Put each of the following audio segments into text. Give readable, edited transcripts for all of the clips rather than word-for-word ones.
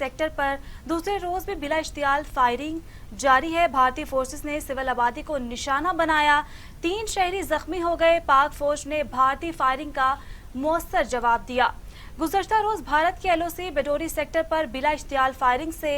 Sector पर दूसरे रोज भी बिला इश्तियाल फायरिंग जारी है। भारतीय फोर्सेस ने सिविल आबादी को निशाना बनाया, 3 शहरी जख्मी हो गए। पाक फौज ने भारतीय फायरिंग का मौसर जवाब दिया। गुज़श्ता रोज भारत के एलओसी बेडोरी सेक्टर पर बिला इश्तियाल फायरिंग से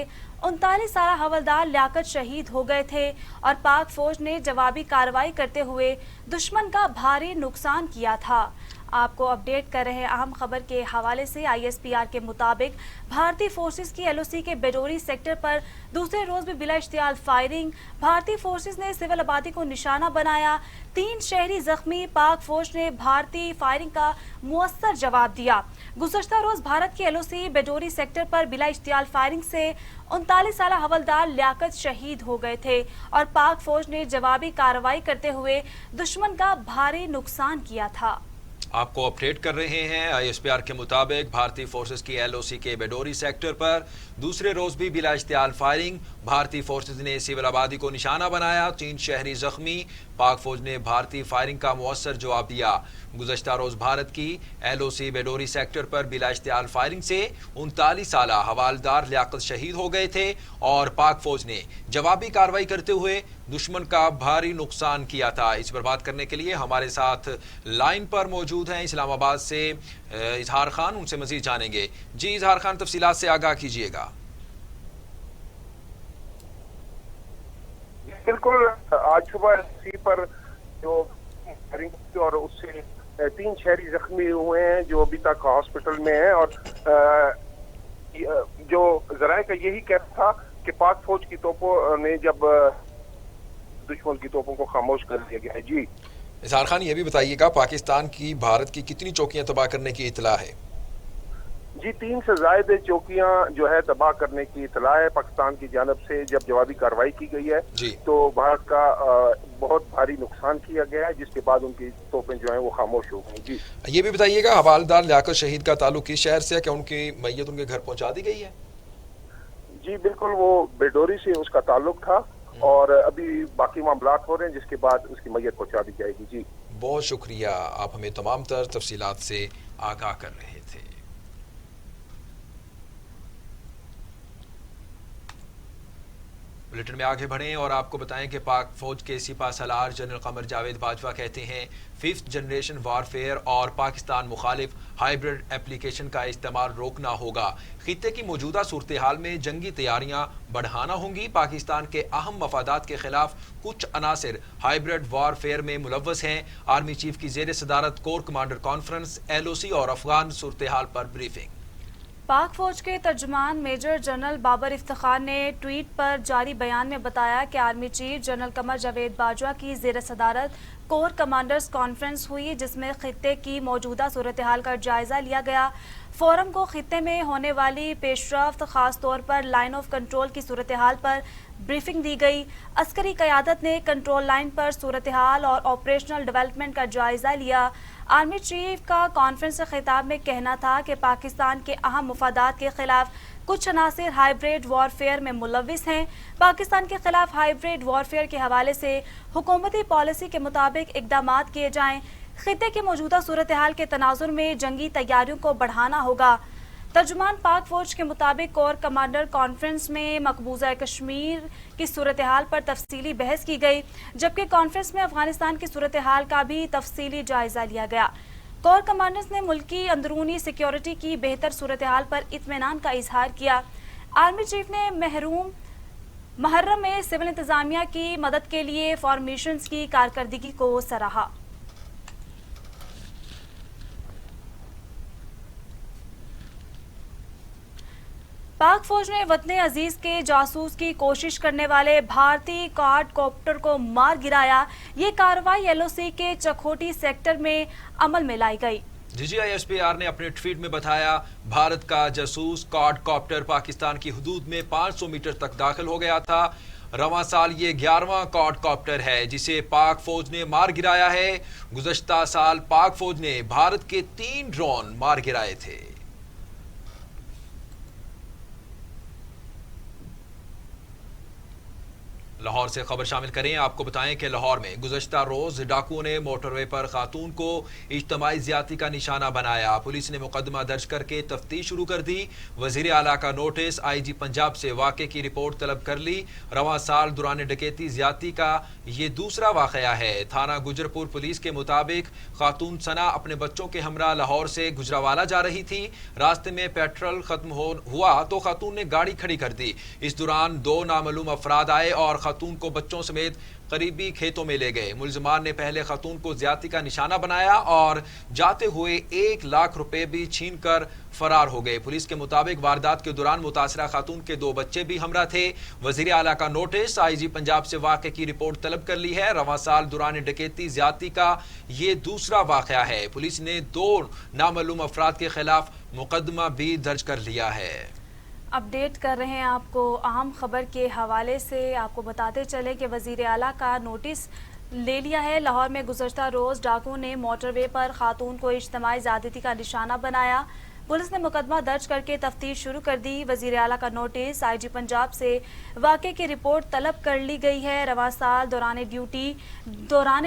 39 साला हवलदार लियाकत शहीद हो गए थे और पाक फौज ने जवाबी कार्रवाई करते हुए दुश्मन का भारी नुकसान किया था। आपको अपडेट कर रहे हैं अहम खबर के हवाले से। आईएसपीआर के मुताबिक भारतीय फोर्सेस की एलओसी के बेडोरी सेक्टर पर दूसरे रोज भी बिला इश्तियाल फायरिंग, भारतीय फोर्सेस ने सिविल आबादी को निशाना बनाया, 3 शहरी जख्मी। पाक फौज ने भारतीय फायरिंग का मुअस्सर जवाब दिया। गुज़श्ता रोज भारत की एलओसी बेडोरी सेक्टर पर बिला इश्तियाल फायरिंग से 39 साला हवलदार लियाकत शहीद हो गए थे और पाक फौज ने जवाबी कार्रवाई करते हुए दुश्मन का भारी नुकसान किया था। आपको अपडेट कर रहे हैं। आईएसपीआर के मुताबिक भारतीय फोर्सेस की एलओसी के बेडोरी सेक्टर पर दूसरे रोज भी बिला इश्तियाल फायरिंग, भारतीय फोर्सेस ने सिविल आबादी को निशाना बनाया, 3 शहरी जख्मी। पाक फौज ने भारतीय फायरिंग का मुअस्सर जवाब दिया। गुज़श्ता रोज भारत की एलओसी बेडोरी सेक्टर पर बिला इश्तियाल फायरिंग से 39 साला हवालदार लियाकत शहीद हो गए थे और पाक फौज ने जवाबी कार्रवाई करते हुए दुश्मन का भारी नुकसान किया था। इस पर बात करने के लिए हमारे साथ लाइन पर मौजूद हैं इस्लामाबाद से इजहार खान, उनसे मजीद जानेंगे। जी इजहार खान, तफसीलात से आगाह कीजिएगा। बिल्कुल, आज सुबह सी पर जो और उससे 3 शहरी जख्मी हुए हैं जो अभी तक हॉस्पिटल में हैं और जो जराए का यही कहना था कि पाक फौज की तोपों ने जब दुश्मन की तोपों को खामोश कर दिया गया है। जी इजहार खान, ये भी बताइएगा पाकिस्तान की भारत की कितनी चौकियां तबाह करने की इतला है? जी 3 से ज्यादा चौकियां जो है तबाह करने की इतला है। पाकिस्तान की जानब से जब जवाबी कार्रवाई की गई है तो भारत का बहुत भारी नुकसान किया गया है, जिसके बाद उनकी तोपें जो हैं वो खामोश हो गई। जी ये भी बताइएगा हवालदार लियाकत शहीद का ताल्लुक किस शहर से है? क्या उनकी मैयत उनके घर पहुंचा दी गई है? जी बिल्कुल, वो बेडोरी से उसका ताल्लुक था और अभी बाकी मामलात हो रहे हैं, जिसके बाद उसकी मैयत पहुंचा दी जाएगी। जी बहुत शुक्रिया, आप हमें तमाम तर तफसीलात से आगाह कर रहे थे। बुलेटिन में आगे बढ़ें और आपको बताएं कि पाक फौज के सिपा सलार जनरल कमर जावेद बाजवा कहते हैं 5th जनरेशन वारफेयर और पाकिस्तान मुखालिफ हाइब्रिड एप्लीकेशन का इस्तेमाल रोकना होगा। खित्ते की मौजूदा सूरत हाल में जंगी तैयारियां बढ़ाना होंगी। पाकिस्तान के अहम मफादात के खिलाफ कुछ अनासिर हाइब्रिड वारफेयर में मुलव्वस हैं। आर्मी चीफ की जेर सदारत कोर कमांडर कॉन्फ्रेंस, एलओसी और अफगान सूरत हाल पर ब्रीफिंग। पाक फौज के तर्जुमान मेजर जनरल बाबर इफ्तिखार ने ट्वीट पर जारी बयान में बताया कि army chief general Qamar Javed Bajwa की जेर सदारत कोर कमांडर्स कॉन्फ्रेंस हुई, जिसमें खित्ते की मौजूदा सूरत हाल का जायजा लिया गया। फोरम को खित्ते में होने वाली पेशरफ्त, खास तौर पर लाइन ऑफ कंट्रोल की सूरत हाल पर ब्रीफिंग दी गई। अस्करी क़यादत ने कंट्रोल लाइन पर सूरत हाल और ऑपरेशनल डेवलपमेंट का जायजा लिया। आर्मी चीफ का कॉन्फ्रेंस से खिताब में कहना था कि पाकिस्तान के अहम मफादात के खिलाफ कुछ अनासिर हाइब्रिड वॉरफेयर में मुलव्विस हैं। पाकिस्तान के खिलाफ हाइब्रिड वॉरफेयर के हवाले से हुकूमती पॉलिसी के मुताबिक इकदामात किए जाएं। खित्ते की मौजूदा सूरत हाल के तनाजुर में जंगी तैयारियों को बढ़ाना होगा। तर्जुमान पाक फौज के मुताबिक कोर कमांडर कॉन्फ्रेंस में मकबूजा कश्मीर की सूरत हाल पर तफसीली बहस की गई, जबकि कॉन्फ्रेंस में अफगानिस्तान की सूरत हाल का भी तफसीली जायजा लिया गया। कोर कमांडर्स ने मुल्की अंदरूनी सिक्योरिटी की बेहतर सूरत हाल पर इत्मीनान का इजहार किया। आर्मी चीफ ने मुहर्रम में सिविल इंतजामिया की मदद के लिए फॉर्मेशंस की कारकर्दगी को सराहा। पाक फौज ने वतन अजीज के जासूस की कोशिश करने वाले भारतीय क्वाडकॉप्टर को मार गिराया। ये कार्रवाई एलओसी के चकोटी सेक्टर में अमल में लाई गई। आईएसपीआर ने अपने ट्वीट में बताया, भारत का जासूस क्वाडकॉप्टर पाकिस्तान की हुदूद में 500 मीटर तक दाखिल हो गया था। रवां साल ये 11वां क्वाडकॉप्टर है जिसे पाक फौज ने मार गिराया है। गुज़श्ता साल पाक फौज ने भारत के 3 ड्रोन मार गिराए थे। لاہور سے خبر شامل کریں. آپ کو بتائیں کہ لاہور میں گزشتہ روز ڈاکوؤں نے موٹر وے پر خاتون کو اجتماعی زیادتی کا نشانہ بنایا. پولیس نے مقدمہ درج کر کے تفتیش شروع کر دی. وزیر اعلیٰ کا نوٹس. آئی جی پنجاب سے واقعے کی رپورٹ طلب کر لی. رواں سال دوران ڈکیتی زیادتی کا یہ دوسرا واقعہ ہے. تھانہ گجرپور پولیس کے مطابق خاتون ثنا اپنے بچوں کے ہمراہ لاہور سے گجرانوالہ جا رہی تھی. راستے میں پیٹرول ختم ہوا تو خاتون نے گاڑی کھڑی کر دی. اس دوران 2 نامعلوم افراد آئے اور خاتون کو بچوں سمیت قریبی کھیتوں میں لے گئے. ملزمان نے پہلے خاتون کو زیادتی کا نشانہ بنایا اور جاتے ہوئے 1 لاکھ روپے بھی چھین کر فرار ہو گئے. پولیس کے مطابق واردات کے دوران متاثرہ خاتون کے 2 بچے بھی ہمراہ تھے. وزیر اعلیٰ کا نوٹس. آئی جی پنجاب سے واقعے کی رپورٹ طلب کر لی ہے. رواں سال دوران ڈکیتی زیادتی کا یہ دوسرا واقعہ ہے. پولیس نے 2 نامعلوم افراد کے خلاف مقدمہ بھی درج کر لیا ہے. اپڈیٹ کر رہے ہیں آپ کو اہم خبر کے حوالے سے. آپ کو بتاتے چلیں کہ وزیر اعلیٰ کا نوٹس لے لیا ہے. لاہور میں گزشتہ روز ڈاکوؤں نے موٹر وے پر خاتون کو اجتماعی زیادتی کا نشانہ بنایا. پولیس نے مقدمہ درج کر کے تفتیش شروع کر دی. وزیر اعلیٰ کا نوٹس. آئی جی پنجاب سے واقعے کی رپورٹ طلب کر لی گئی ہے. رواں سال دوران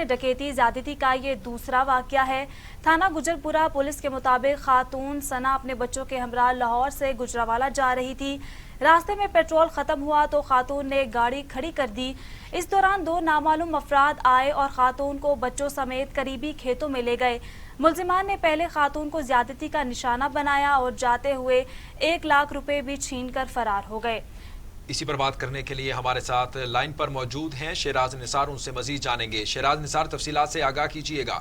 ڈکیتی زیادتی کا یہ دوسرا واقعہ ہے. تھانہ گجرپورہ پولیس کے مطابق خاتون ثنا اپنے بچوں کے ہمراہ لاہور سے گجرانوالہ جا رہی تھی. راستے میں پیٹرول ختم ہوا تو خاتون نے گاڑی کھڑی کر دی. اس دوران 2 نامعلوم افراد آئے اور خاتون کو بچوں سمیت قریبی کھیتوں میں لے گئے. ملزمان نے پہلے خاتون کو زیادتی کا نشانہ بنایا اور جاتے ہوئے 1 لاکھ روپے بھی چھین کر فرار ہو گئے. اسی پر بات کرنے کے لیے ہمارے ساتھ لائن پر موجود ہیں شیراز نثار. ان سے مزید جانیں گے. شیراز نثار، تفصیلات سے آگاہ کیجیے گا.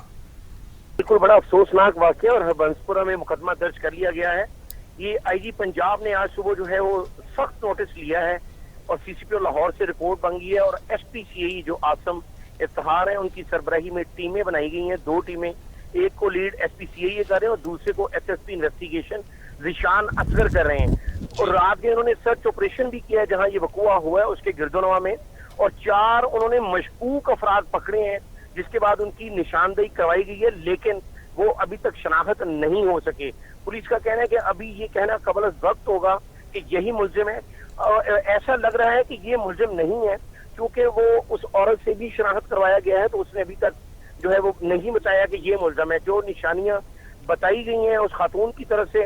بالکل بڑا افسوسناک واقعہ اور ہربنسپورہ میں مقدمہ درج کر لیا گیا ہے. یہ آئی جی پنجاب نے آج صبح جو ہے وہ سخت نوٹس لیا ہے اور سی سی پی او لاہور سے رپورٹ منگی ہے اور ایس پی سی ای جو آسم افتخار ہیں ان کی سربراہی میں ٹیمیں بنائی گئی ہیں. 2 ٹیمیں، ایک کو لیڈ ایس پی سی ای کر رہے ہیں اور دوسرے کو S S P investigation Zeeshan Asghar کر رہے ہیں. اور رات میں انہوں نے سرچ آپریشن بھی کیا ہے جہاں یہ وقوع ہوا ہے اس کے گردونواں میں، اور 4 انہوں نے مشکوک افراد پکڑے ہیں جس کے بعد ان کی نشاندہی کروائی گئی ہے، لیکن وہ ابھی تک شناخت نہیں ہو سکے. پولیس کا کہنا ہے کہ ابھی یہ کہنا قبل از وقت ہوگا کہ یہی ملزم ہے. ایسا لگ رہا ہے کہ یہ ملزم نہیں ہے کیونکہ وہ اس عورت سے بھی شناخت کروایا گیا ہے تو اس نے ابھی تک جو ہے وہ نہیں بتایا کہ یہ ملزم ہے. جو نشانیاں بتائی گئی ہیں اس خاتون کی طرف سے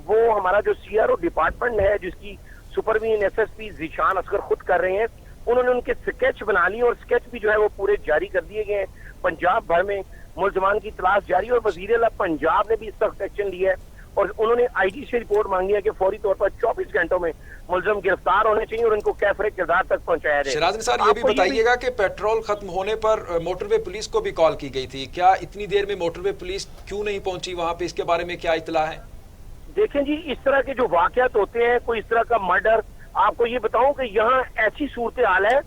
وہ ہمارا جو سی آر او ڈپارٹمنٹ ہے جس کی supervision S S P Zeeshan Asghar خود کر رہے ہیں، انہوں نے ان کے سکیچ بنا لی اور سکیچ بھی جو ہے وہ پورے جاری کر دیے گئے ہیں. پنجاب بھر میں ملزمان کی تلاش جاری اور وزیر اعلیٰ پنجاب نے بھی سخت ایکشن لیا ہے اور انہوں نے آئی جی سے رپورٹ مانگی ہے کہ فوری طور پر 24 گھنٹوں میں ملزم گرفتار ہونے چاہیے اور ان کو کیفر کردار تک پہنچایا جائے. شیراز نثار، یہ بھی بتائیے گا کہ پیٹرول ختم ہونے پر موٹر وے پولیس کو بھی کال کی گئی تھی، کیا اتنی دیر میں موٹر وے پولیس کیوں نہیں پہنچی وہاں پہ؟ اس کے بارے میں کیا اطلاع ہے؟ دیکھیں جی، اس طرح کے جو واقعات ہوتے ہیں، کوئی اس طرح کا مرڈر، آپ کو یہ بتاؤں کہ یہاں ایسی صورتحال ہے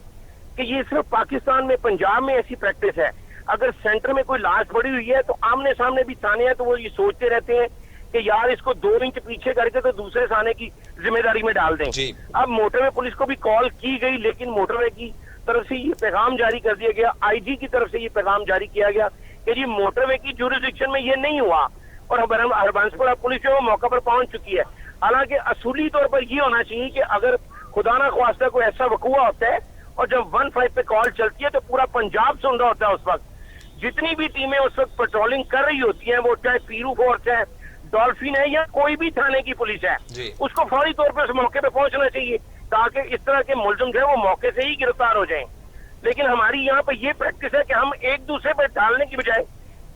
کہ یہ صرف پاکستان میں پنجاب میں ایسی پریکٹس ہے. اگر سینٹر میں کوئی لاش پڑی ہوئی ہے تو آمنے سامنے بھی تھانے ہیں تو وہ یہ سوچتے رہتے ہیں کہ یار اس کو 2 انچ پیچھے کر کے تو دوسرے تھانے کی ذمہ داری میں ڈال دیں. اب موٹر وے پولیس کو بھی کال کی گئی لیکن موٹر وے کی طرف سے یہ پیغام جاری کر دیا گیا، آئی جی کی طرف سے یہ پیغام جاری کیا گیا کہ جی موٹر وے کی جورسڈکشن میں یہ نہیں ہوا اور ہربنسپورہ پولیس جو موقع پر پہنچ چکی ہے. حالانکہ اصولی طور پر یہ ہونا چاہیے کہ اگر خدا نہ خواستہ کوئی ایسا وقوع ہوتا ہے اور جب 15 پہ کال چلتی ہے تو پورا پنجاب سن رہا ہوتا ہے. اس وقت جتنی بھی ٹیمیں اس وقت پیٹرولنگ کر رہی ہوتی ہیں، وہ چاہے پیرو فورس ہے، ڈولفن ہے یا کوئی بھی تھانے کی پولیس ہے، اس کو فوری طور پر اس موقع پہ پہنچنا چاہیے تاکہ اس طرح کے ملزم جو ہے وہ موقع سے ہی گرفتار ہو جائیں. لیکن ہماری یہاں پہ یہ پریکٹس ہے کہ ہم ایک دوسرے پہ ڈالنے کی بجائے،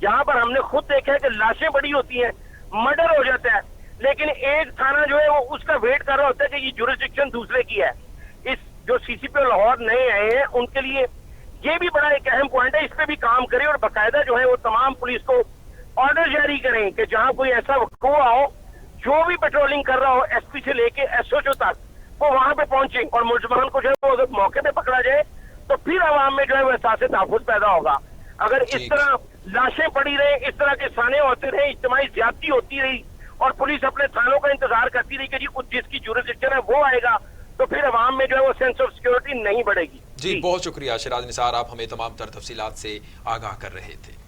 یہاں پر ہم نے خود دیکھا ہے کہ لاشیں بڑی ہوتی ہیں، مرڈر ہو جاتا ہے، لیکن ایک تھانہ جو ہے وہ اس کا ویٹ کر رہا ہوتا ہے کہ یہ جورسڈکشن دوسرے کی ہے. اس جو سی سی پی او لاہور نئے آئے ہیں ان کے لیے یہ بھی بڑا ایک اہم پوائنٹ ہے، اس پہ بھی کام کریں اور باقاعدہ جو ہے وہ تمام پولیس کو آرڈر جاری کریں کہ جہاں کوئی ایسا وقوع ہو، جو بھی پیٹرولنگ کر رہا ہو ایس پی سے لے کے ایس او تک، وہ وہاں پہ پہنچیں اور ملزمان کو جو ہے وہ اگر موقع پہ پکڑا جائے تو پھر عوام میں جو ہے وہ احساس تحفظ پیدا ہوگا. اگر اس طرح لاشیں پڑی رہے، اس طرح کے سانے ہوتے رہے، اجتماعی زیادتی ہوتی رہی اور پولیس اپنے تھانوں کا انتظار کرتی رہی کہ جی جس کی جورسڈکشن ہے وہ آئے گا، تو پھر عوام میں جو ہے وہ سینس آف سیکورٹی نہیں بڑھے گی. جی بہت شکریہ شیراز نثار، آپ ہمیں تمام تر تفصیلات سے آگاہ کر رہے تھے.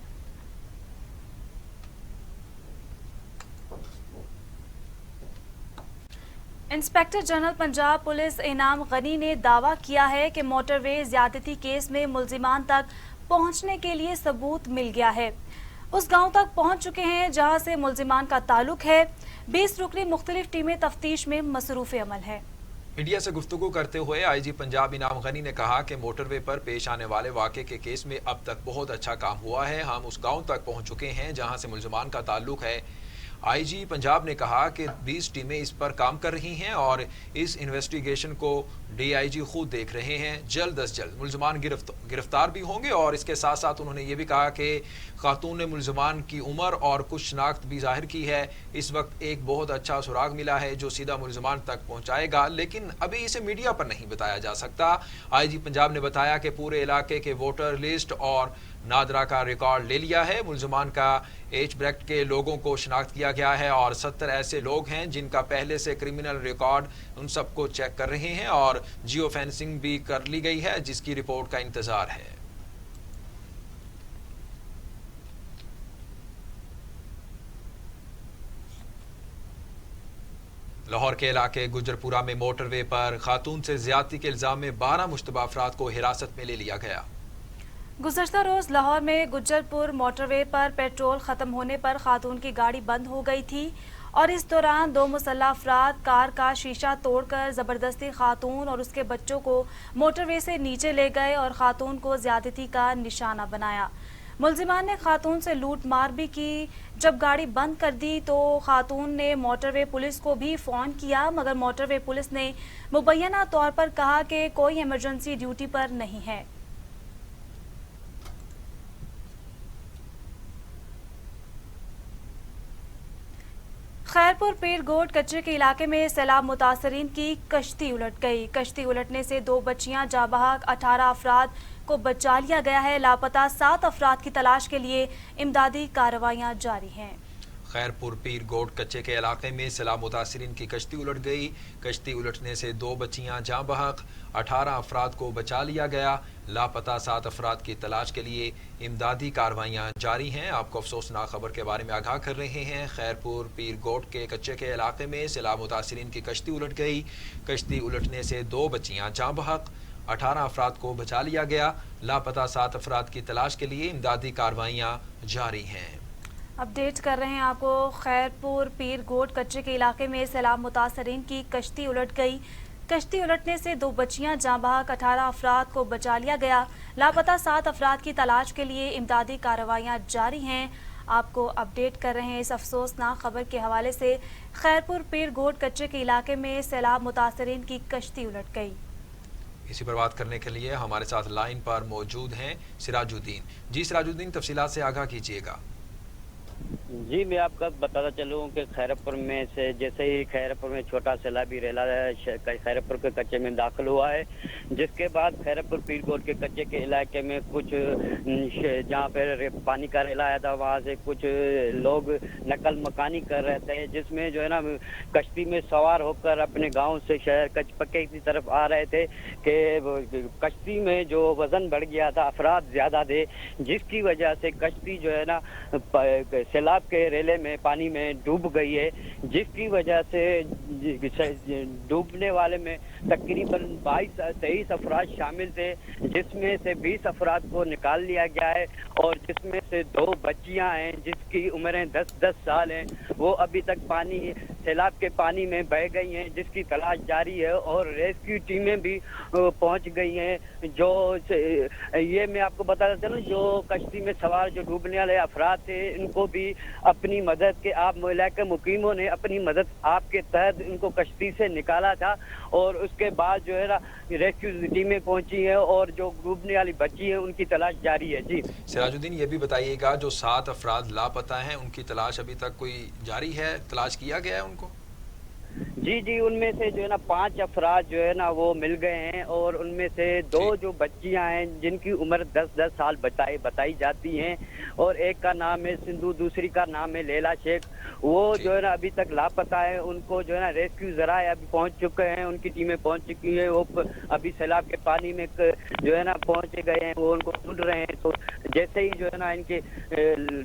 इंस्पेक्टर जनरल पंजाब पुलिस इनाम गनी ने दावा किया है कि मोटरवे ज्यादती केस में मुल्जिमान तक पहुंचने के लिए सबूत मिल गया है। उस गांव तक पहुंच चुके हैं जहां से मुल्जिमान का ताल्लुक है। 20 रुकनी मुख्तलिफ टीमें तफ्तीश में मसरूफ अमल है। मीडिया से गुफ्तगू करते हुए आईजी पंजाब इनाम गनी ने कहा कि मोटरवे पर पेश आने वाले वाक़े के केस में अब तक बहुत अच्छा काम हुआ है। हम उस गांव तक पहुंच चुके हैं जहां से मुल्जिमान का ताल्लुक है। आईजी पंजाब ने कहा कि 20 टीमें इस पर काम कर रही हैं और इस इन्वेस्टिगेशन को डीआईजी खुद देख रहे हैं। जल्द अज जल्द मुल्जिमान गिरफ्तार भी होंगे। और इसके साथ साथ उन्होंने ये भी कहा कि खातून ने मुल्जिमान की उम्र और कुछ शनाख्त भी जाहिर की है। इस वक्त एक बहुत अच्छा सुराग मिला है जो सीधा मुल्जिमान तक पहुंचाएगा, लेकिन अभी इसे मीडिया पर नहीं बताया जा सकता। आईजी पंजाब ने बताया कि पूरे इलाके के वोटर लिस्ट और नादरा का रिकॉर्ड ले लिया है। मुल्जिमान का एज ब्रैकेट के लोगों को शनाख्त किया गया है और 70 ऐसे लोग हैं जिनका पहले से क्रिमिनल रिकॉर्ड, उन सबको चेक कर रहे हैं और जियो फेंसिंग भी कर ली गई है जिसकी रिपोर्ट का इंतजार है। लाहौर के इलाके गुजरपुरा में मोटरवे पर खातून से ज्यादती के इल्जाम में 12 मुश्तबा अफराद को हिरासत में ले लिया गया। गुज़श्ता रोज लाहौर में गुज्जरपुर मोटरवे पर पेट्रोल खत्म होने पर खातून की गाड़ी बंद हो गई थी और इस दौरान 2 मुसल्लह अफराद कार का शीशा तोड़कर जबरदस्ती खातून और उसके बच्चों को मोटरवे से नीचे ले गए और खातून को ज्यादती का निशाना बनाया। मुल्जिमान ने खातून से लूट मार भी की। जब गाड़ी बंद कर दी तो खातून ने मोटरवे पुलिस को भी फ़ोन किया, मगर मोटरवे पुलिस ने मुबैना तौर पर कहा कि कोई इमरजेंसी ड्यूटी पर नहीं है। खैरपुर पीर गोट कच्चे के इलाके में सैलाब मुतासरीन की कश्ती उलट गई। कश्ती उलटने से 2 बच्चियां जाबहक 18 अफराद को बचा लिया गया है। लापता 7 अफराद की तलाश के लिए इमदादी कार्रवाइयां जारी हैं। खैरपुर पीर गोट कच्चे के इलाके में सैलाब मुतासरीन की कश्ती उलट गई। कश्ती उलटने से 2 बच्चियां जाँ बहक, 18 अफराद को बचा लिया गया। लापता 7 अफराद की तलाश के लिए इमदादी कार्रवाइयाँ जारी हैं। आपको अफसोसनाक खबर के बारे में आगाह कर रहे हैं। खैरपुर पीर गोट के कच्चे के इलाके में सैलाब मुतासरीन की कश्ती उलट गई। कश्ती उलटने से 2 बच्चियां जाँ बहक, 18 अफराद को बचा लिया गया। लापता 7 अफराद की तलाश के लिए इमदादी कार्रवाइयाँ जारी हैं। अपडेट कर रहे हैं आपको। खैरपुर पीर गोट कच्चे के इलाके में सैलाब मुतासरीन की कश्ती उलट गई। कश्ती उलटने से 2 बच्चियां जाँ बहक, 18 अफराद को बचा लिया गया। लापता 7 अफराद की तलाश के लिए इमदादी कार्रवाइयाँ जारी हैं। आपको अपडेट कर रहे हैं इस अफसोसनाक खबर के हवाले से। खैरपुर पीर गोट कच्चे के इलाके में सैलाब मुतासरीन की कश्ती उलट गई। इसी पर बात करने के लिए हमारे साथ लाइन पर मौजूद हैं सिराजुद्दीन। जी सिराजुद्दीन, तफसीलात से आगाह कीजिएगा। जी, मैं आपको बताता चलूँ कि खैरपुर में से जैसे ही खैरपुर में छोटा सैलाबी रेला खैरपुर के कच्चे में दाखिल हुआ है, जिसके बाद खैरपुर पीर गोट के कच्चे के इलाके में कुछ जहाँ पर पानी का रेला आया था वहाँ से कुछ लोग नकल मकानी कर रहे थे, जिसमें जो है ना कश्ती में सवार होकर अपने गांव से शहर कचपक्के की तरफ आ रहे थे कि कश्ती में जो वजन बढ़ गया था, अफराद ज़्यादा थे, जिसकी वजह से कश्ती जो है ना सैलाब के रेले में पानी में डूब गई है, जिसकी वजह से डूबने वाले में तकरीबन 22-23 अफराद शामिल थे, जिसमें से 20 अफराद को निकाल लिया गया है और जिसमें से 2 बच्चियां हैं जिसकी उम्रें 10-10 साल हैं। वो अभी तक सैलाब के पानी में बह गई हैं, जिसकी तलाश जारी है और रेस्क्यू टीमें भी पहुंच गई हैं। जो ये मैं आपको बताता चलूं, जो कश्ती में सवार जो डूबने वाले अफराद थे, इनको भी अपनी मदद के आप इलाके मुकीमों ने अपनी मदद आपके तहत इनको कश्ती से निकाला था और उसके बाद जो है ना रेस्क्यू टीमें पहुंची है और जो डूबने वाली बच्ची है उनकी तलाश जारी है। जी सिराजुद्दीन, ये भी बताइएगा जो 7 अफराद लापता हैं उनकी तलाश अभी तक कोई जारी है, तलाश किया गया है उनको? जी, उनमें से जो है ना 5 अफराद जो है ना वो मिल गए हैं और उनमें से 2 जो बच्चियां हैं जिनकी उम्र 10-10 साल बताई जाती हैं और एक का नाम है सिंधु, दूसरी का नाम है लैला शेख। वो जो है ना अभी तक लापता है। उनको जो है ना रेस्क्यू जराए अभी पहुंच चुके हैं, उनकी टीमें पहुंच चुकी हैं। वो अभी सैलाब के पानी में जो है ना पहुंच गए हैं, वो उनको ढूंढ रहे हैं। तो जैसे ही जो है ना इनके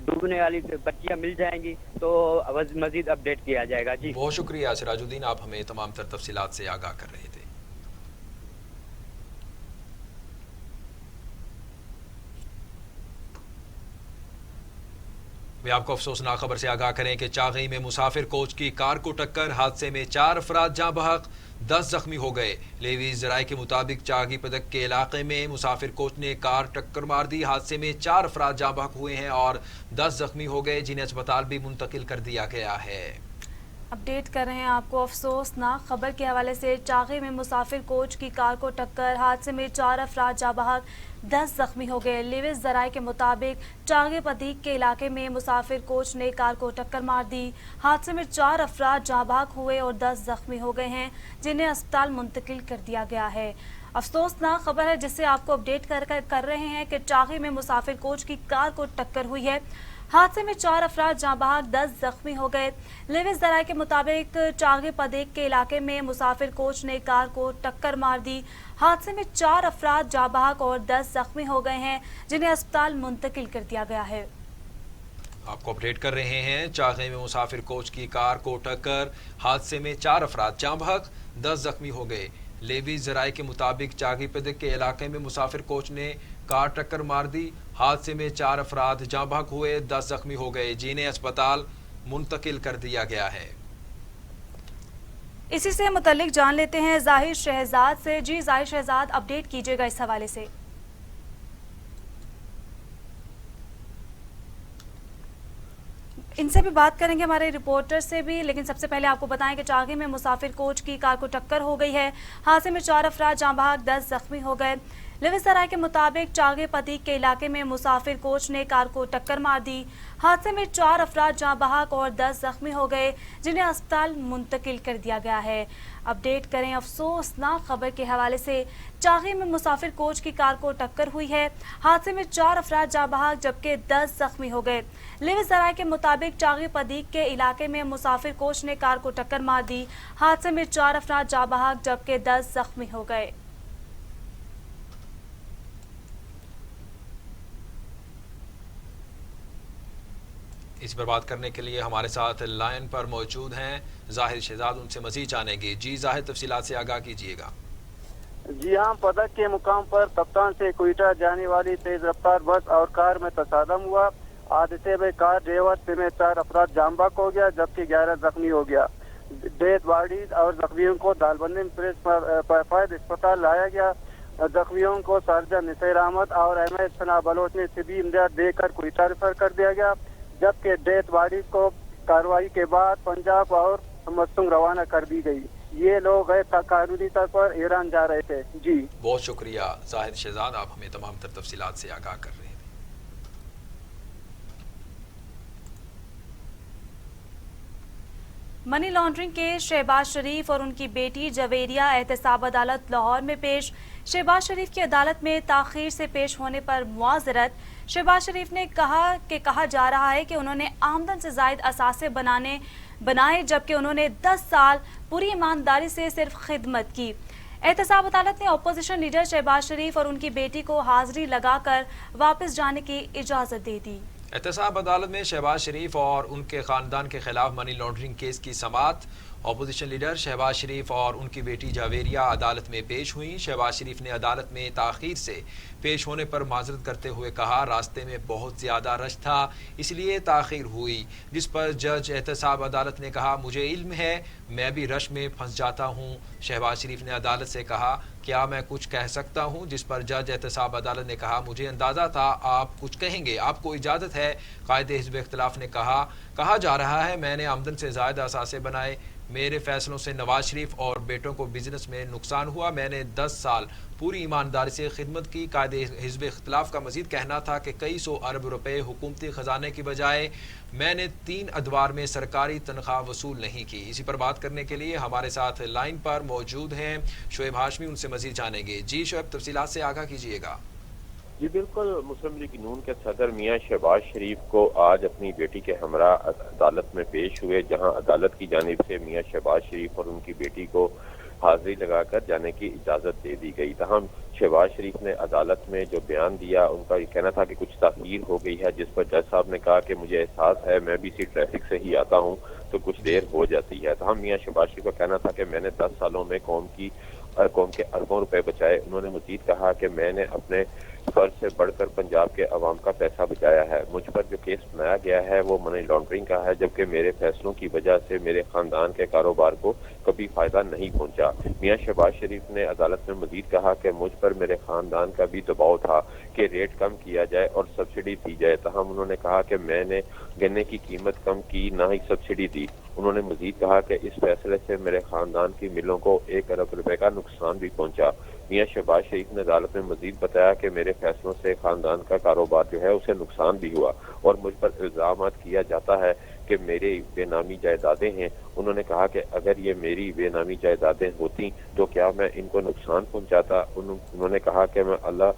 डूबने वाली बच्चियां मिल जाएंगी तो मजीद अपडेट किया जाएगा। जी बहुत शुक्रिया सिराजुद्दीन। آپ ہمیں تمام تر تفصیلات سے آگاہ کر رہے تھے۔ میں آپ کو افسوسناک خبر سے آگاہ کریں کہ چاغی میں مسافر کوچ کی کار کو ٹکر، حادثے میں 4 افراد جاں بحق، 10 زخمی ہو گئے۔ لیوی ذرائع کے مطابق چاغی پدک کے علاقے میں مسافر کوچ نے کار ٹکر مار دی۔ حادثے میں 4 افراد جاں بحق ہوئے ہیں اور 10 زخمی ہو گئے، جنہیں اسپتال بھی منتقل کر دیا گیا ہے۔ اپڈیٹ کر رہے ہیں آپ کو افسوسناک خبر کے حوالے سے۔ چاغی میں مسافر کوچ کی کار کو ٹکر، حادثے میں 4 افراد جاں بحق، 10 زخمی ہو گئے۔ لیوز ذرائع کے مطابق چاغی پدیک کے علاقے میں مسافر کوچ نے کار کو ٹکر مار دی۔ حادثے میں 4 افراد جاں بحق ہوئے اور 10 زخمی ہو گئے ہیں، جنہیں اسپتال منتقل کر دیا گیا ہے۔ افسوسناک خبر ہے جس سے آپ کو اپڈیٹ کر رہے ہیں کہ چاغی میں مسافر کوچ کی کار کو ٹکر ہوئی ہے۔ حادثے میں 4 افراد جاں بحق، 10 زخمی ہو گئے۔ لیوز ذرائع کے مطابق چاغی پدیک کے علاقے میں مسافر کوچ نے کار کو ٹکر مار دی۔ حادثے میں 4 افراد جاں بحق اور 10 زخمی ہو گئے ہیں، جنہیں اسپتال منتقل کر دیا گیا ہے۔ آپ کو اپڈیٹ کر رہے ہیں، چاغی میں مسافر کوچ کی کار کو ٹکر، حادثے میں 4 افراد جاں بحق، 10 زخمی ہو گئے۔ لیوی ذرائع کے مطابق چاغی پدک کے علاقے میں مسافر کوچ نے کار ٹکر مار دی۔ حادثے میں 4 افراد جاں بحق ہوئے، 10 زخمی ہو گئے، جنہیں اسپتال منتقل کر دیا گیا ہے۔ اسی سے متعلق جان لیتے ہیں ظاہر شہزاد سے۔ جی ظاہر شہزاد، اپڈیٹ کیجیے گا اس حوالے سے۔ ان سے بھی بات کریں گے ہمارے رپورٹر سے بھی، لیکن سب سے پہلے آپ کو بتائیں کہ چاغی میں مسافر کوچ کی کار کو ٹکر ہو گئی ہے۔ حادثے میں 4 افراد جاں بحق، 10 زخمی ہو گئے۔ لیوز ذرائع کے مطابق چاغی پدیک کے علاقے میں مسافر کوچ نے کار کو ٹکر مار دی۔ حادثے میں 4 افراد جاں بحق اور 10 زخمی ہو گئے، جنہیں اسپتال منتقل کر دیا گیا ہے۔ اپڈیٹ کریں افسوسناک خبر کے حوالے سے۔ چاغی میں مسافر کوچ کی کار کو ٹکر ہوئی ہے۔ حادثے میں 4 افراد جاں بحق جبکہ 10 زخمی ہو گئے۔ لیوز ذرائع کے مطابق چاغی پدیک کے علاقے میں مسافر کوچ نے کار کو ٹکر مار دی۔ حادثے میں 4 افراد جاں بحق جبکہ 10 زخمی ہو گئے۔ اس پر بات کرنے کے لیے ہمارے ساتھ لائن پر موجود ہیں ظاہر شہزاد، ان سے مزید جانیں گے۔ جی ظاہر، تفصیلات سے آگاہ کیجیے گا۔ جی ہاں، پدک کے مقام پر کپتان سے کوئٹہ جانے والی تیز رفتار بس اور کار میں تصادم ہوا۔ حادثے میں کار ڈرائیور سمیت 4 افراد جاں بحق ہو گیا جبکہ 11 زخمی ہو گیا۔ ڈیتھ باڈیز اور زخمیوں کو دالبندی پریس اسپتال لایا گیا۔ زخمیوں کو سرجن نصیر احمد اور احمد ثنا بلوچ نے طبی امداد دے کر کوئٹہ ریفر کر دیا گیا، جبکہ ڈیتھ باڈیز کو کارروائی کے بعد پنجاب اور مسنگ روانہ کر دی گئی۔ یہ لوگ غیر قانونی طور پر ایران جا رہے تھے۔ جی بہت شکریہ ظاہر شہزاد، آپ ہمیں تمام تر تفصیلات سے آگاہ کر رہے ہیں۔ منی لانڈرنگ کیس شہباز شریف اور ان کی بیٹی جویریہ احتساب عدالت لاہور میں پیش۔ شہباز شریف کی عدالت میں تاخیر سے پیش ہونے پر معذرت۔ شہباز شریف نے کہا جا رہا ہے کہ انہوں نے آمدن سے زائد اثاثے بنائے جبکہ انہوں نے 10 سال پوری ایمانداری سے صرف خدمت کی۔ احتساب عدالت نے اپوزیشن لیڈر شہباز شریف اور ان کی بیٹی کو حاضری لگا کر واپس جانے کی اجازت دے دی۔ احتساب عدالت میں شہباز شریف اور ان کے خاندان کے خلاف منی لانڈرنگ کیس کی سماعت۔ اپوزیشن لیڈر شہباز شریف اور ان کی بیٹی جاویریہ عدالت میں پیش ہوئیں۔ شہباز شریف نے عدالت میں تاخیر سے پیش ہونے پر معذرت کرتے ہوئے کہا، راستے میں بہت زیادہ رش تھا اس لیے تاخیر ہوئی، جس پر جج احتساب عدالت نے کہا، مجھے علم ہے میں بھی رش میں پھنس جاتا ہوں۔ شہباز شریف نے عدالت سے کہا، کیا میں کچھ کہہ سکتا ہوں؟ جس پر جج احتساب عدالت نے کہا، مجھے اندازہ تھا آپ کچھ کہیں گے، آپ کو اجازت ہے۔ قائد حزب اختلاف نے کہا جا رہا ہے میں نے آمدن سے زائد اثاثے بنائے، میرے فیصلوں سے نواز شریف اور بیٹوں کو بزنس میں نقصان ہوا، میں نے 10 سال پوری ایمانداری سے خدمت کی۔ قائد حزب اختلاف کا مزید کہنا تھا کہ کئی 100 ارب روپے حکومتی خزانے کی بجائے میں نے 3 ادوار میں سرکاری تنخواہ وصول نہیں کی۔ اسی پر بات کرنے کے لیے ہمارے ساتھ لائن پر موجود ہیں شعیب ہاشمی، ان سے مزید جانیں گے۔ جی شعیب، تفصیلات سے آگاہ کیجیے گا۔ جی بالکل، مسلم لیگ نون کے صدر میاں شہباز شریف کو آج اپنی بیٹی کے ہمراہ عدالت میں پیش ہوئے، جہاں عدالت کی جانب سے میاں شہباز شریف اور ان کی بیٹی کو حاضری لگا کر جانے کی اجازت دے دی گئی۔ تاہم شہباز شریف نے عدالت میں جو بیان دیا، ان کا یہ کہنا تھا کہ کچھ تاخیر ہو گئی ہے، جس پر جج صاحب نے کہا کہ مجھے احساس ہے میں بھی اسی ٹریفک سے ہی آتا ہوں، وقت کچھ دیر ہو جاتی ہے. تو ہم میاں شہباز شریف کا کہنا تھا کہ میں نے 10 سالوں میں قوم کے اربوں روپے بچائے. انہوں نے مزید کہا کہ میں نے اپنے فرض سے بڑھ کر پنجاب کے عوام کا پیسہ بچایا ہے. مجھ پر جو کیس بنایا گیا ہے وہ منی لانڈرنگ کا ہے، جبکہ میرے فیصلوں کی وجہ سے میرے خاندان کے کاروبار کو کبھی فائدہ نہیں پہنچا. میاں شہباز شریف نے عدالت میں مزید کہا کہ مجھ پر میرے خاندان کا بھی دباؤ تھا کہ ریٹ کم کیا جائے اور سبسڈی دی جائے. تاہم انہوں نے کہا کہ میں نے گنے کی قیمت کم کی، نہ ہی سبسڈی دی. انہوں نے مزید کہا کہ اس فیصلے سے میرے خاندان کی ملوں کو 1 ارب روپے کا نقصان بھی پہنچا. میاں شہباز شریف نے عدالت میں مزید بتایا کہ میرے فیصلوں سے خاندان کا کاروبار جو ہے اسے نقصان بھی ہوا اور مجھ پر الزامات کیا جاتا ہے کہ میری بے نامی جائیدادیں ہیں. انہوں نے کہا کہ اگر یہ میری بے نامی جائیدادیں ہوتی تو کیا میں ان کو نقصان پہنچاتا. انہوں نے کہا کہ میں اللہ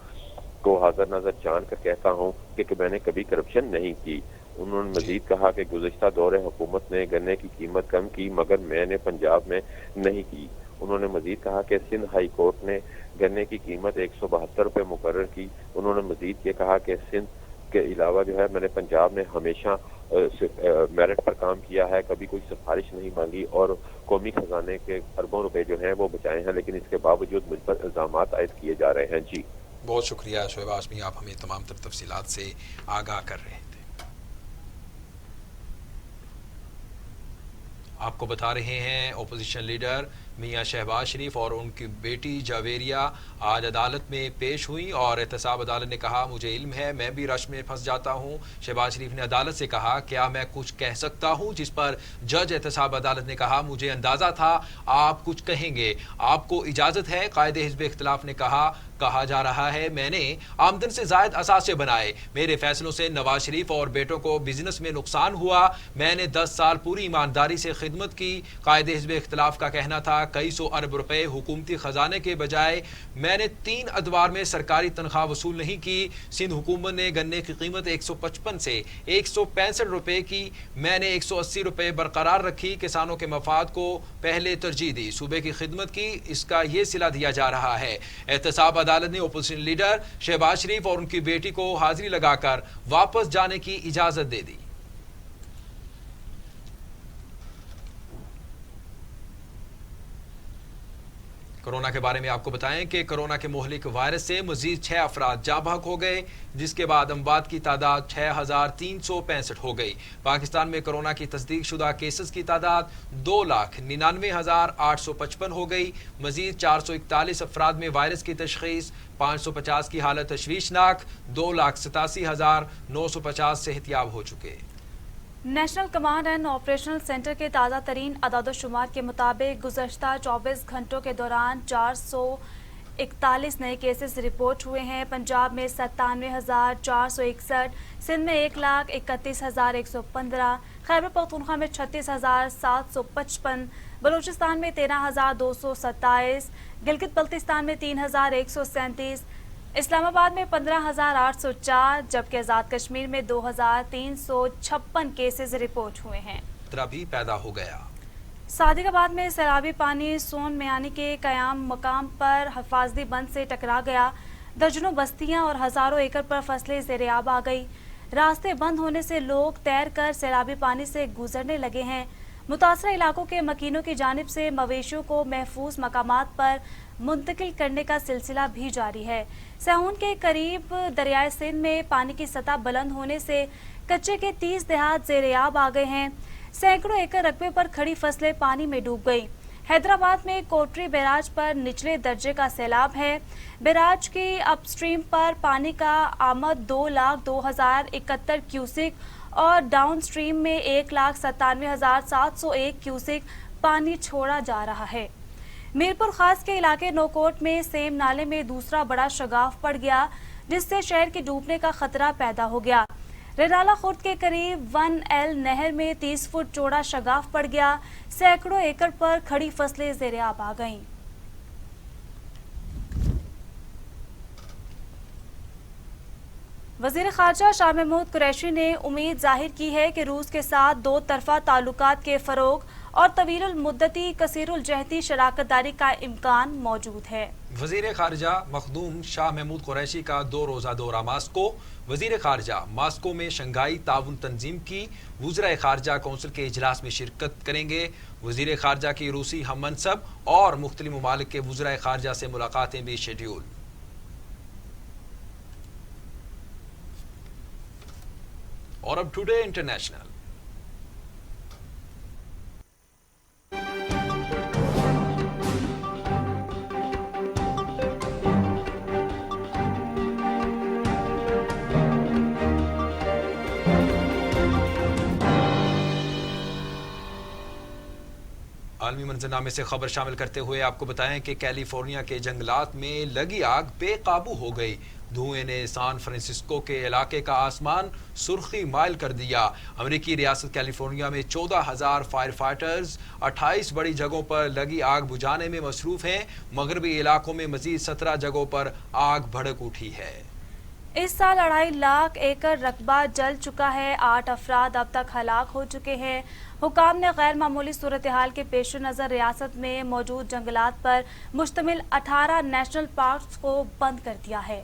کو حاضر ناظر جان کر کہتا ہوں کہ میں نے کبھی کرپشن نہیں کی. انہوں نے مزید کہا کہ گزشتہ دور حکومت نے گنے کی قیمت کم کی مگر میں نے پنجاب میں نہیں کی. انہوں نے مزید کہا کہ سندھ ہائی کورٹ نے گنے کی قیمت 172 روپے مقرر کی. انہوں نے مزید یہ کہا کہ سندھ کے علاوہ جو ہے میں نے پنجاب میں ہمیشہ میرٹ پر کام کیا ہے، کبھی کوئی سفارش نہیں مانگی اور قومی خزانے کے اربوں روپے جو ہیں وہ بچائے ہیں، لیکن اس کے باوجود مجھ پر الزامات عائد کیے جا رہے ہیں. جی بہت شکریہ شعیب ہاشمی، آپ ہمیں تمام تر تفصیلات سے آگاہ کر رہے تھے. آپ کو بتا رہے ہیں اپوزیشن لیڈر میاں شہباز شریف اور ان کی بیٹی جاویریہ آج عدالت میں پیش ہوئی اور احتساب عدالت نے کہا مجھے علم ہے میں بھی رش میں پھنس جاتا ہوں. شہباز شریف نے عدالت سے کہا کیا میں کچھ کہہ سکتا ہوں، جس پر جج احتساب عدالت نے کہا مجھے اندازہ تھا آپ کچھ کہیں گے، آپ کو اجازت ہے. قائد حزب اختلاف نے کہا جا رہا ہے میں نے آمدن سے زائد اثاثے بنائے، میرے فیصلوں سے نواز شریف اور بیٹوں کو بزنس میں نقصان ہوا، میں نے 10 سال پوری ایمانداری سے خدمت کی. قائد حزب اختلاف کا کہنا تھا کئی سو ارب روپے حکومتی خزانے کے بجائے میں نے 3 ادوار میں سرکاری تنخواہ وصول نہیں کی. سندھ حکومت نے گنے کی قیمت 155 سے 165 روپے کی، میں نے 180 روپے برقرار رکھی، کسانوں کے مفاد کو پہلے ترجیح دی، صوبے کی خدمت کی، اس کا یہ صلہ دیا جا رہا ہے. احتساب عدالت نے اپوزیشن لیڈر شہباز شریف اور ان کی بیٹی کو حاضری لگا کر واپس جانے کی اجازت دے دی. کورونا کے بارے میں آپ کو بتائیں کہ کورونا کے مہلک وائرس سے مزید 6 افراد جاں بحق ہو گئے، جس کے بعد اموات کی تعداد 6365 ہو گئی. پاکستان میں کورونا کی تصدیق شدہ کیسز کی تعداد 2,99,855 ہو گئی. مزید 441 افراد میں وائرس کی تشخیص، 550 کی حالت تشویشناک، 2,87,950 صحتیاب ہو چکے. National command and operational centre کے تازہ ترین اعداد و شمار کے مطابق گزشتہ 24 گھنٹوں کے دوران 441 نئے کیسز رپورٹ ہوئے ہیں. پنجاب میں 97,461، سندھ میں 1,31,115، خیبر پختونخوا میں 36,755، بلوچستان میں 13,227، گلگت بلتستان میں 3,137، اسلام آباد میں 15,804، جبکہ آزاد کشمیر میں 2,356 کیسز رپورٹ ہوئے ہیں. خطرہ بھی پیدا ہو گیا. صادق آباد میں سیلابی پانی سون میانی کے قیام مقام پر حفاظتی بند سے ٹکرا گیا. درجنوں بستیاں اور ہزاروں ایکڑ پر فصلیں زیر آب آ گئی. راستے بند ہونے سے لوگ تیر کر سیلابی پانی سے گزرنے لگے ہیں. متاثرہ علاقوں کے مکینوں کی جانب سے مویشیوں کو محفوظ مقامات پر منتقل کرنے کا سلسلہ بھی جاری ہے. سیہون کے قریب دریائے سندھ میں پانی کی سطح بلند ہونے سے کچے کے 30 دیہات زیر آب آ گئے ہیں. سینکڑوں ایکڑ رقبے پر کھڑی فصلیں پانی میں ڈوب گئی. حیدرآباد میں کوٹری بیراج پر نچلے درجے کا سیلاب ہے. بیراج کی اپ سٹریم پر پانی کا آمد 2,02,071 کیوسک اور ڈاؤن سٹریم میں 1,97,701 کیوسک پانی چھوڑا جا رہا ہے. میرپور خاص کے علاقے نوکوٹ میں سیم نالے میں دوسرا بڑا شگاف پڑ گیا، جس سے شہر کے ڈوبنے کا خطرہ پیدا ہو گیا. ریڈالہ خورد کے قریب 1L نہر میں 30 فٹ چوڑا شگاف پڑ گیا. سینکڑوں ایکڑ پر کھڑی فصلیں زیر آب آ گئیں. وزیر خارجہ شاہ محمود قریشی نے امید ظاہر کی ہے کہ روس کے ساتھ 2 طرفہ تعلقات کے فروغ और तवील मुद्दती कसीरुल जहती शराकत दारी का इम्कान मौजूद है। वजीर खारजा मखदूम शाह महमूद कुरैशी का 2 रोज़ा दौरा मास्को। वजीर खारजा मास्को में शंघाई ताउन तंजीम की वज़राए खारजा कौंसिल के इजलास में शिरकत करेंगे। वजीर खारजा की रूसी हम मनसब और मुख्तलिफ ममालिक के वज़राए खारजा से मुलाकातें भी शेड्यूल। और अब टुडे इंटरनेशनल। आलमी मंजरनामे से खबर शामिल करते हुए आपको बताएं कि कैलिफोर्निया के जंगलात में लगी आग बेकाबू हो गई। धुएं ने सैन फ्रांसिस्को के इलाके का आसमान सुर्खी माइल कर दिया। अमेरिकी रियासत कैलिफोर्निया में 14,000 फायर फाइटर्स 28 बड़ी जगहों पर लगी आग बुझाने में मसरूफ हैं। मगरबी इलाकों में मजीद 17 जगहों पर आग भड़क उठी है। इस साल 2.5 लाख एकड़ रकबा जल चुका है। 8 अफराद अब तक हलाक हो चुके हैं। हुकाम ने गैर मामूली सूरत हाल के पेश नज़र रियासत में मौजूद जंगलात पर मुश्तमिल 18 नेशनल पार्क्स को बंद कर दिया है।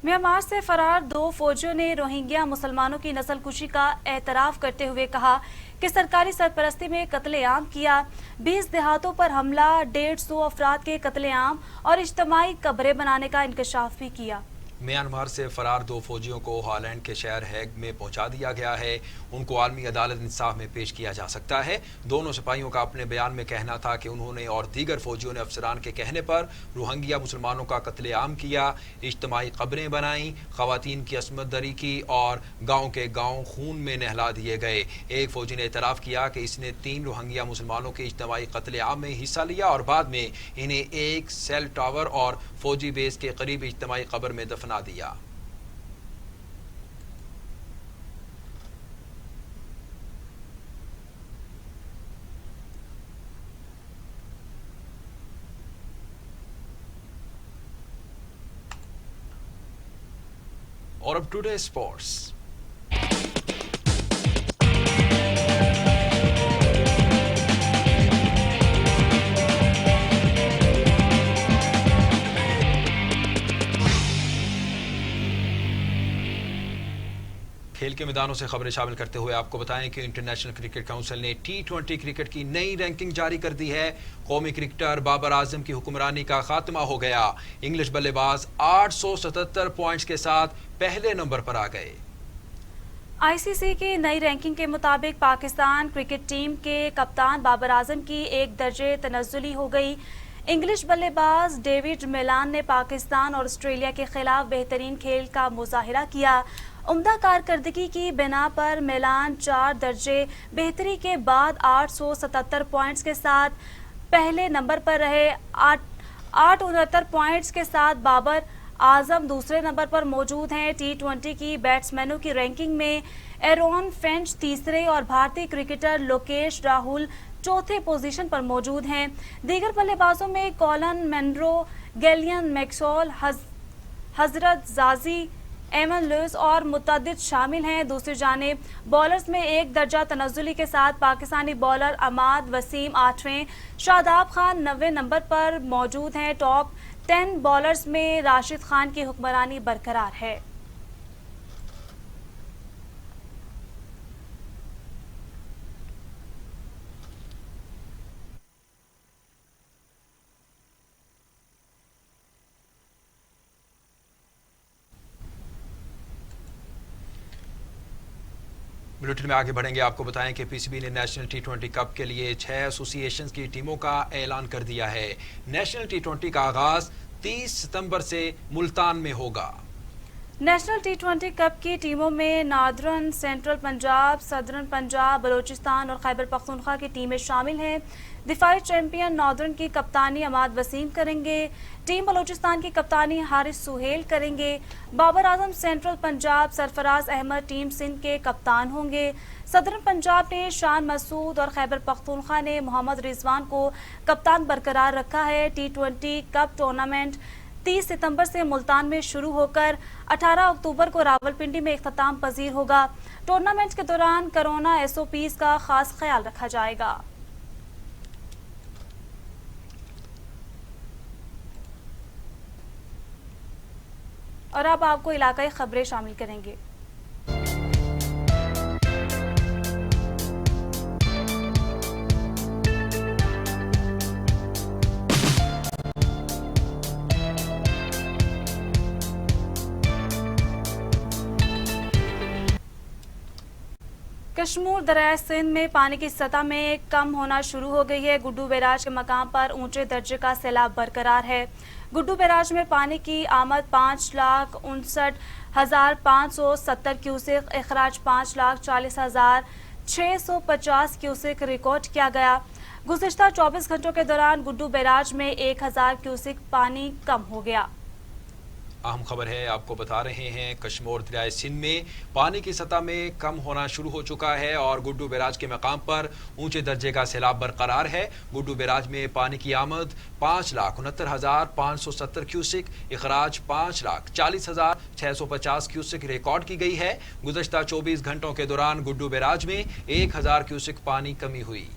म्यांमार से फरार 2 फौजियों ने रोहिंग्या मुसलमानों की नस्लकुशी का एतराफ़ करते हुए कहा कि सरकारी सरपरस्ती में कत्लेआम किया। 20 देहातों पर हमला, 150 अफराद के कत्लेआम और इज्तमाई कब्रें बनाने का इंकशाफ भी किया। म्यांमार से फरार 2 फौजियों को हॉलैंड के शहर हैग में पहुंचा दिया गया है। उनको आलमी अदालत इंसाफ में पेश किया जा सकता है। दोनों सिपाहियों का अपने बयान में कहना था कि उन्होंने और दीगर फौजियों ने अफसरान के कहने पर रोहिंग्या मुसलमानों का कत्लेआम किया, इज्तमाई कब्रें बनाई, खवातीन की असमत दरी की और गाँव के गाँव खून में नहला दिए गए। एक फौजी ने एतराफ़ किया कि इसने 3 रोहिंग्या मुसलमानों के इज्तमाई कत्लेआम में हिस्सा लिया और बाद में इन्हें एक सेल टावर और फौजी बेस के करीब इज्तमाई कब्र में दफना दिया। और अब टुडे स्पोर्ट्स। खेल के मैदानों से खबरें शामिल करते हुए आपको बताएं कि इंटरनेशनल क्रिकेट काउंसिल ने T20 क्रिकेट की नई रैंकिंग जारी कर दी है। कौमी क्रिकेटर बाबर आजम की हुक्मरानी का खात्मा हो गया। इंग्लिश बल्लेबाज 877 पॉइंट्स के साथ पहले नंबर पर आ गए। आईसीसी की नई रैंकिंग के मुताबिक पाकिस्तान क्रिकेट टीम के कप्तान बाबर आजम की 1 दर्जे तनज़्ज़ुली हो गई। इंग्लिश बल्लेबाज डेविड मिलान ने पाकिस्तान और ऑस्ट्रेलिया के खिलाफ बेहतरीन खेल का मुजाहिरा किया। उम्दा कारकर्दगी की बिना पर मिलान 4 दर्जे बेहतरी के बाद 877 पॉइंट्स के साथ पहले नंबर पर रहे। 869 पॉइंट्स के साथ बाबर आजम दूसरे नंबर पर मौजूद हैं। T20 की बैट्समैनों की रैंकिंग में एरॉन फिंच तीसरे और भारतीय क्रिकेटर लोकेश राहुल चौथे पोजीशन पर मौजूद हैं। दीगर बल्लेबाजों में कॉलन मेंड्रो, गैलियन मैक्सवेल, हजरत जाजी, एमन लुइस और मुतअद्दिद शामिल हैं। दूसरी जानिब बॉलर्स में 1 दर्जा तनज़्ज़ुली के साथ पाकिस्तानी बॉलर अमाद वसीम 8वें, शादाब खान 9वें नंबर पर मौजूद हैं। टॉप 10 बॉलर्स में राशिद खान की हुक्मरानी बरकरार है। बुलेटिन में आगे बढ़ेंगे। आपको बताएं कि पीसीबी ने नेशनल T20 कप के लिए 6 एसोसिएशंस की टीमों का ऐलान कर दिया है। नेशनल T20 का आगाज 30 सितंबर से मुल्तान में होगा। नेशनल टी20 कप की टीमों में northern central Punjab, southern Punjab, Balochistan और खैबर पख्तूनख्वा की टीमें शामिल हैं। दिफाई चैंपियन नॉर्दर्न की कप्तानी अमाद वसीम करेंगे। टीम बलूचिस्तान की कप्तानी हारिस सुहेल करेंगे। बाबर आजम सेंट्रल पंजाब, सरफराज अहमद टीम सिंध के कप्तान होंगे। सदर्न पंजाब ने शान मसूद और खैबर पख्तूनख्वा ने मोहम्मद रिजवान को कप्तान बरकरार रखा है। टी20 कप टूर्नामेंट 30 सितंबर से मुल्तान में शुरू होकर 18 अक्टूबर को रावलपिंडी में इख्तिताम पजीर होगा। टूर्नामेंट के दौरान कोरोना SOPs का खास ख्याल रखा जाएगा। और अब आपको इलाकाई खबरें शामिल करेंगे। कश्मीर दरिया सिंध में पानी की सतह में कम होना शुरू हो गई है। गुड्डू बैराज के मकाम पर ऊंचे दर्जे का सैलाब बरकरार है। गुड्डू बैराज में पानी की आमद 5,59,570 क्यूसेक, इखराज 5,40,650 क्यूसेक रिकॉर्ड किया गया। गुज़िश्ता 24 घंटों के दौरान गुड्डू बैराज में 1,000 क्यूसेक पानी कम हो गया। अहम खबर है, आपको बता रहे हैं कश्मीर दरिया सिंध में पानी की सतह में कम होना शुरू हो चुका है और गुड्डू बैराज के मकाम पर ऊंचे दर्जे का सैलाब बरकरार है। गुड्डू बैराज में पानी की आमद 5,69,570 क्यूसेक, इखराज 5,40,650 क्यूसेक रिकॉर्ड की गई है। गुज़श्ता 24 घंटों के दौरान गुड्डू बैराज में 1,000 क्यूसेक पानी कमी हुई।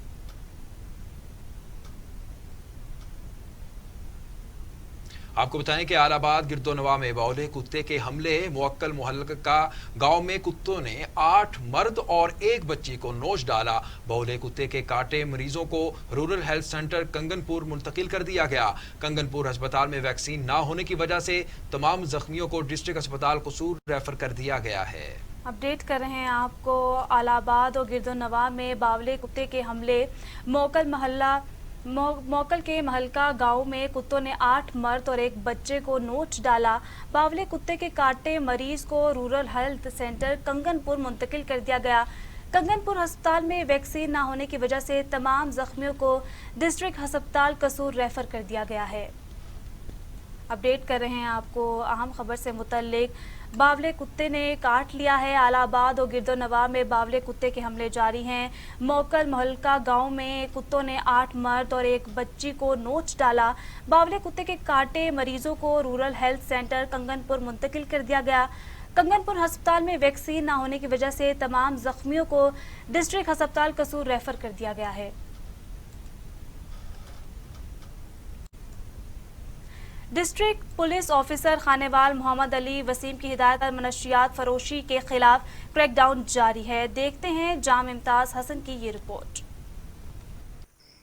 आपको बताएं कि आलाबाद गिरदोनवा में बौले कुत्ते के हमले, मुअक्कल मोहल्ला का गांव में कुत्तों ने 8 मर्द और 1 बच्ची को नोच डाला। बौले कुत्ते के काटे मरीजों को रूरल हेल्थ सेंटर कंगनपुर मुंतकिल कर दिया गया। कंगनपुर अस्पताल में वैक्सीन ना होने की वजह से तमाम जख्मियों को डिस्ट्रिक्ट अस्पताल कसूर रेफर कर दिया गया है। अपडेट कर रहे हैं आपको आलाबाद और गिरदोनवा में बावले कुत्ते के हमले, मोकल के महलका गांव में कुत्तों ने 8 मर्द और 1 बच्चे को नोच डाला। बावले कुत्ते के काटे मरीज को रूरल हेल्थ सेंटर कंगनपुर मुंतकिल कर दिया गया। कंगनपुर अस्पताल में वैक्सीन ना होने की वजह से तमाम जख्मियों को डिस्ट्रिक्ट अस्पताल कसूर रेफर कर दिया गया है। अपडेट कर रहे हैं आपको अहम खबर से मुतल्लिक, बावले कुत्ते ने काट लिया है। आलाबाद और गिरदोनवा में बावले कुत्ते के हमले जारी हैं। मोकल महलका गांव में कुत्तों ने 8 मर्द और 1 बच्ची को नोच डाला। बावले कुत्ते के काटे मरीजों को रूरल हेल्थ सेंटर कंगनपुर मुंतकिल कर दिया गया। कंगनपुर अस्पताल में वैक्सीन ना होने की वजह से तमाम जख्मियों को डिस्ट्रिक्ट अस्पताल कसूर रेफर कर दिया गया है। District police officer Khanewal Mohammad Ali Waseem की हिदायत पर मनशियात फरोशी के खिलाफ क्रैकडाउन जारी है। देखते हैं जाम इम्ताज हसन की ये रिपोर्ट।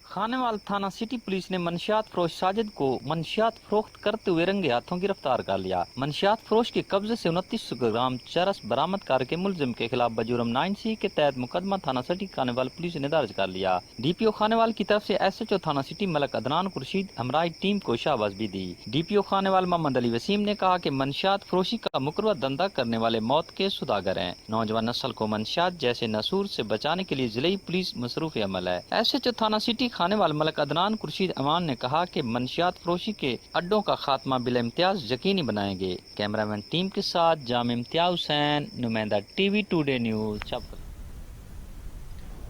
खानेवाल थाना सिटी पुलिस ने मनशियात फरोश साजिद को मनशियात फरोख्त करते हुए रंगे हाथों गिरफ्तार कर लिया। मनशियात फरोश के कब्जे से 29 ग्राम चरस बरामद करके मुलजिम के खिलाफ बजुर्म 9C के तहत मुकदमा थाना सिटी खानेवाल पुलिस ने दर्ज कर लिया। DPO खानेवाल की तरफ से SHO थाना सिटी मलक अदनान खुर्शीद हमारी टीम को शाबाश भी दी। DPO खानेवाल मोहम्मद अली वसीम ने कहा कि मनशियात फरोशी का मुकर्रर धंधा करने वाले मौत के सुदागर हैं। नौजवान नस्ल को मनशियात जैसे नसूर से बचाने के लिए जिले पुलिस मसरूफ अमल है। SHO थाना सिटी खानेवाल मलक अदनान खुर्शीद अमान ने कहा कि मनशियात फरोशी के अड्डों का खात्मा बिल इम्तियाज यकीनी बनाएंगे। कैमरामैन टीम के साथ जाम इम्तियाज हुसैन, नुमाइंदा TV टुडे न्यूज छपरा।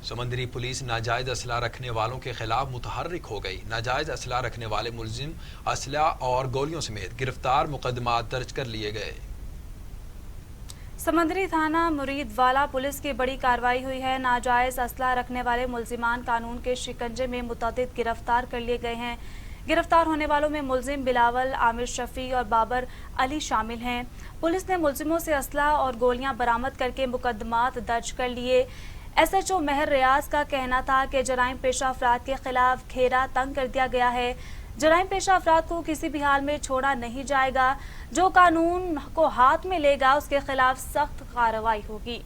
समंदरी पुलिस नाजायज असला रखने वालों के खिलाफ मुतहर्रिक हो गई। नाजायज असला रखने वाले मुलजिम असला और गोलियों समेत गिरफ्तार मुकदमा दर्ज कर लिए गए। समंदरी थाना मुरीदवाला पुलिस की बड़ी कार्रवाई हुई है। नाजायज असला रखने वाले मुलजिमान कानून के शिकंजे में मुतअद्दिद गिरफ्तार कर लिए गए हैं। गिरफ्तार होने वालों में मुलजिम बिलावल, आमिर शफी और बाबर अली शामिल हैं। पुलिस ने मुलजिमों से असला और गोलियां बरामद करके मुकदमात दर्ज कर लिए। SHO मेहर रियाज का कहना था कि जराइम पेशा अफराद के खिलाफ घेरा तंग कर दिया गया है। जराइम पेशा अफराद को किसी भी हाल में छोड़ा नहीं जाएगा। जो कानून को हाथ में लेगा उसके खिलाफ सख्त कार्रवाई होगी।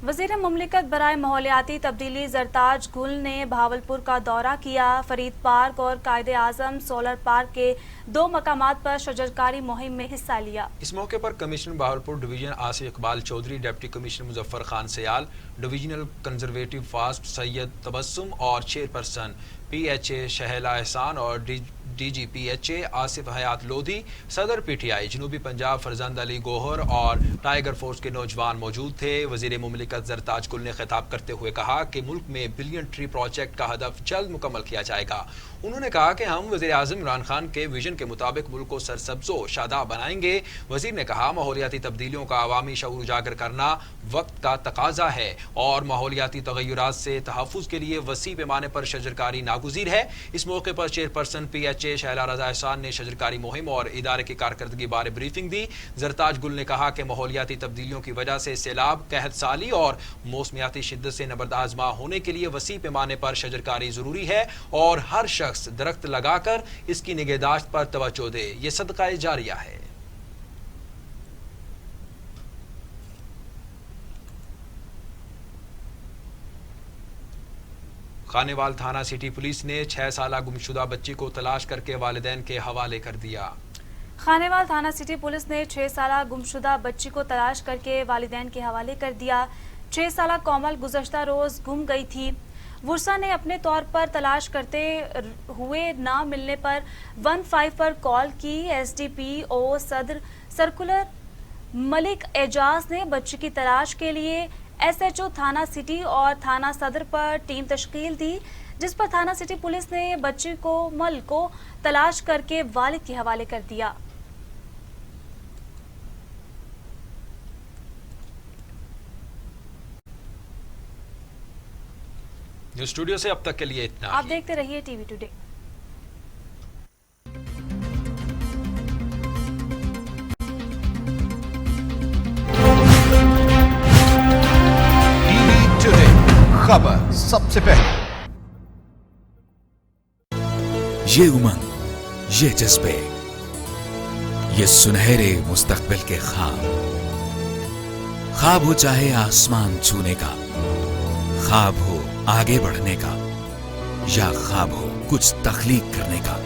वज़ीर मुमलिकत बराए माहौलियाती तब्दीली जरताज गुल ने भावलपुर का दौरा किया। फरीद पार्क और कायदे आज़म सोलर पार्क के 2 मकामात पर शजरकारी मुहिम में हिस्सा लिया। इस मौके पर commissioner Bahawalpur division Asif Iqbal Chaudhry, deputy commissioner Muzaffar Khan Sial, divisional conservative fast Syed Tabassum और चेयरपर्सन PHA शहला एहसान और DGPHA आसिफ हयात लोधी, सदर PTI जनूबी पंजाब फरजंद अली गोहर और टाइगर फोर्स के नौजवान मौजूद थे। वज़ीर मुमलिकत जरताज गुल ने खिताब करते हुए कहा कि मुल्क में बिलियन ट्री प्रोजेक्ट का हदफ जल्द मुकम्मल किया जाएगा। उन्होंने कहा कि हम वज़ीर आज़म इमरान खान के विजन के मुताबिक मुल्क को सरसब्ज़ो शादाब बनाएंगे। वज़ीर ने कहा माहौलियाती तब्दीलियों का अवामी शऊर उजागर करना वक्त का तकाजा है और माहौलियाती तग़य्युरात से तहफ़्फ़ुज़ के लिए वसी पैमाने पर शजरकारी नागुज़ीर है। इस मौके पर चेयरपर्सन PHA शहला रज़ा एहसान ने शजरकारी मुहिम और इदारे की कारकर्दगी बारे ब्रीफिंग दी। जरताज गुल ने कहा कि माहौलियाती तब्दीलियों की वजह से सैलाब, कहत साली और मौसमियाती शिद्दत से नबरदाज़मा होने के लिए वसी पैमाने पर शजरकारी ज़रूरी है और हर शख्स दरख्त लगाकर इसकी निगहदाश्त पर तवज्जो दे। ये सदका जारिया है। खानेवाल थाना सिटी पुलिस ने 6 साला गुमशुदा बच्ची को तलाश करके वालिदैन के हवाले कर दिया। खानेवाल थाना सिटी पुलिस ने 6 साला गुमशुदा बच्ची को तलाश करके वालिदैन के हवाले कर दिया। 6 साला कोमल गुज़श्ता रोज गुम गई थी। वुरसा ने अपने तौर पर तलाश करते हुए ना मिलने पर 15 पर कॉल की। SDPO सदर सर्कुलर मलिक एजाज ने बच्ची की तलाश के लिए SHO थाना सिटी और थाना सदर पर टीम तश्कील दी, जिस पर थाना सिटी पुलिस ने बच्ची को मल को तलाश करके वालिद के हवाले कर दिया। न्यूज़ स्टूडियो से अब तक के लिए इतना। आप देखते रहिए TV टुडे। खबर सबसे पहले। ये उमंग, ये जज्बे, ये सुनहरे मुस्तकबिल के ख्वाब हो चाहे आसमान छूने का, ख्वाब हो आगे बढ़ने का, या ख्वाब हो कुछ तख्लीक करने का,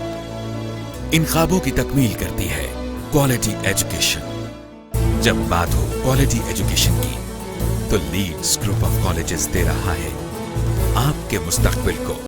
इन ख्वाबों की तकमील करती है क्वालिटी एजुकेशन। जब बात हो क्वालिटी एजुकेशन की तो लीड्स ग्रुप ऑफ कॉलेजेस दे रहा है आपके मुस्तकबिल को